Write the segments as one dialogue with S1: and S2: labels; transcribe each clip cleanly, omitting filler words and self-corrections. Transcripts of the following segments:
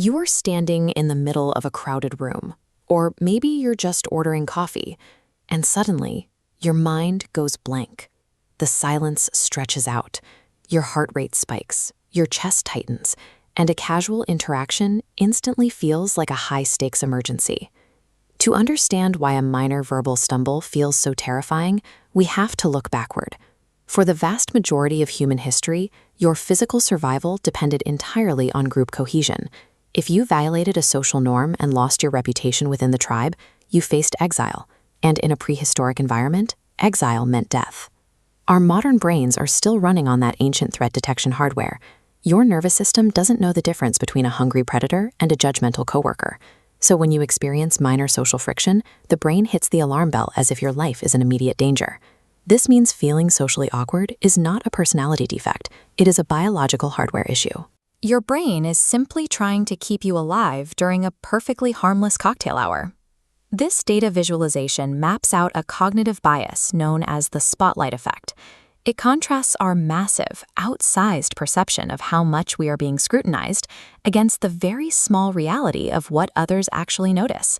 S1: You are standing in the middle of a crowded room, or maybe you're just ordering coffee, and suddenly, your mind goes blank. The silence stretches out, your heart rate spikes, your chest tightens, and a casual interaction instantly feels like a high-stakes emergency. To understand why a minor verbal stumble feels so terrifying, we have to look backward. For the vast majority of human history, your physical survival depended entirely on group cohesion. If you violated a social norm and lost your reputation within the tribe, you faced exile, and in a prehistoric environment, exile meant death. Our modern brains are still running on that ancient threat detection hardware. Your nervous system doesn't know the difference between a hungry predator and a judgmental coworker. So when you experience minor social friction, the brain hits the alarm bell as if your life is in immediate danger. This means feeling socially awkward is not a personality defect, it is a biological hardware issue.
S2: Your brain is simply trying to keep you alive during a perfectly harmless cocktail hour. This data visualization maps out a cognitive bias known as the spotlight effect. It contrasts our massive, outsized perception of how much we are being scrutinized against the very small reality of what others actually notice.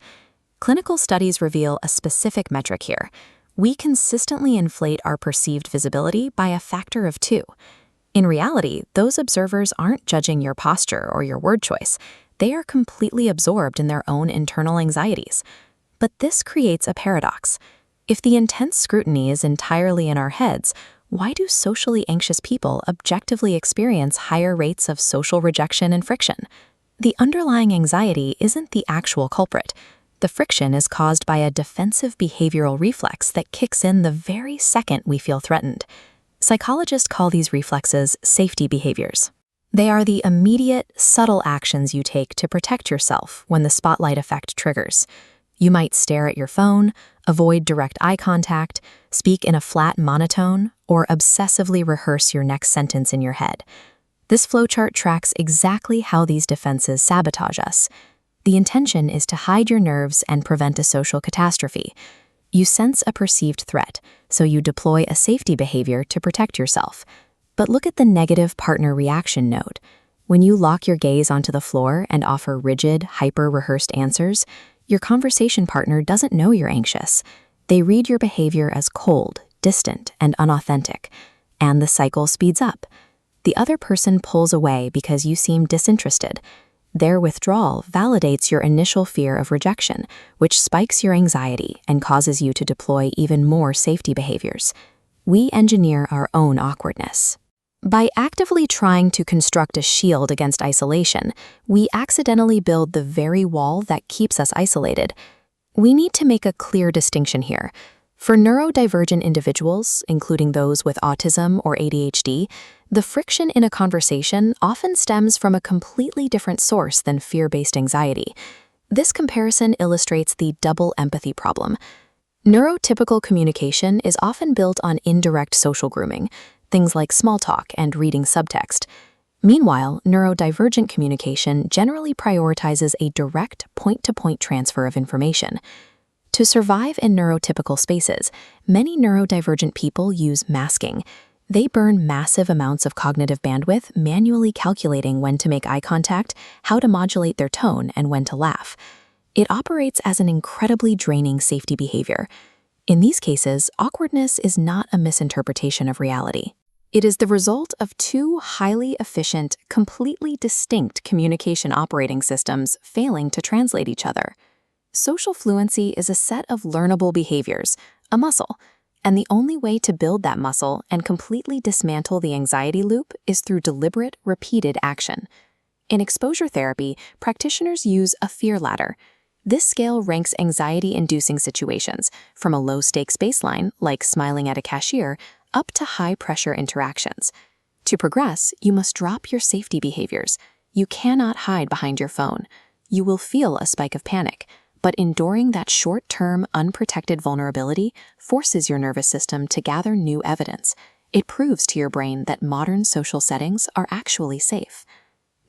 S2: Clinical studies reveal a specific metric here. We consistently inflate our perceived visibility by a factor of 2. In reality, those observers aren't judging your posture or your word choice. They are completely absorbed in their own internal anxieties. But this creates a paradox. If the intense scrutiny is entirely in our heads, why do socially anxious people objectively experience higher rates of social rejection and friction? The underlying anxiety isn't the actual culprit. The friction is caused by a defensive behavioral reflex that kicks in the very second we feel threatened. Psychologists call these reflexes safety behaviors. They are the immediate, subtle actions you take to protect yourself when the spotlight effect triggers. You might stare at your phone, avoid direct eye contact, speak in a flat monotone, or obsessively rehearse your next sentence in your head. This flowchart tracks exactly how these defenses sabotage us. The intention is to hide your nerves and prevent a social catastrophe. You sense a perceived threat, so you deploy a safety behavior to protect yourself. But look at the negative partner reaction node. When you lock your gaze onto the floor and offer rigid, hyper-rehearsed answers, your conversation partner doesn't know you're anxious. They read your behavior as cold, distant, and unauthentic, and the cycle speeds up. The other person pulls away because you seem disinterested. Their withdrawal validates your initial fear of rejection, which spikes your anxiety and causes you to deploy even more safety behaviors. We engineer our own awkwardness. By actively trying to construct a shield against isolation, we accidentally build the very wall that keeps us isolated. We need to make a clear distinction here. For neurodivergent individuals, including those with autism or ADHD, the friction in a conversation often stems from a completely different source than fear-based anxiety. This comparison illustrates the double empathy problem. Neurotypical communication is often built on indirect social grooming, things like small talk and reading subtext. Meanwhile, neurodivergent communication generally prioritizes a direct point-to-point transfer of information. To survive in neurotypical spaces, many neurodivergent people use masking. They burn massive amounts of cognitive bandwidth manually calculating when to make eye contact, how to modulate their tone, and when to laugh. It operates as an incredibly draining safety behavior. In these cases, awkwardness is not a misinterpretation of reality. It is the result of two highly efficient, completely distinct communication operating systems failing to translate each other. Social fluency is a set of learnable behaviors, a muscle, and the only way to build that muscle and completely dismantle the anxiety loop is through deliberate, repeated action. In exposure therapy, practitioners use a fear ladder. This scale ranks anxiety-inducing situations, from a low-stakes baseline, like smiling at a cashier, up to high-pressure interactions. To progress, you must drop your safety behaviors. You cannot hide behind your phone. You will feel a spike of panic, but enduring that short-term, unprotected vulnerability forces your nervous system to gather new evidence. It proves to your brain that modern social settings are actually safe.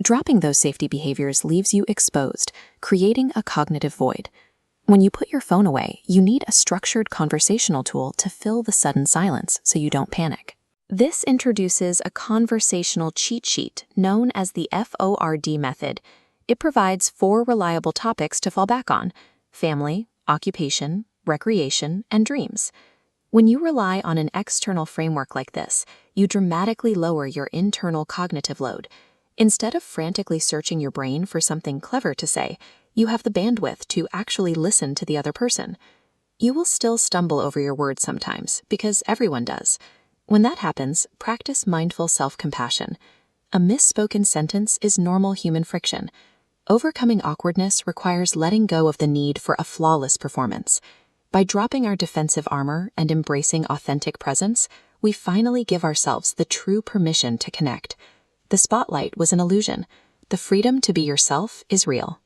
S2: Dropping those safety behaviors leaves you exposed, creating a cognitive void. When you put your phone away, you need a structured conversational tool to fill the sudden silence so you don't panic. This introduces a conversational cheat sheet known as the FORD method. It provides 4 reliable topics to fall back on: family, occupation, recreation, and dreams. When you rely on an external framework like this, you dramatically lower your internal cognitive load. Instead of frantically searching your brain for something clever to say, you have the bandwidth to actually listen to the other person. You will still stumble over your words sometimes, because everyone does. When that happens, practice mindful self-compassion. A misspoken sentence is normal human friction. Overcoming awkwardness requires letting go of the need for a flawless performance. By dropping our defensive armor and embracing authentic presence, we finally give ourselves the true permission to connect. The spotlight was an illusion. The freedom to be yourself is real.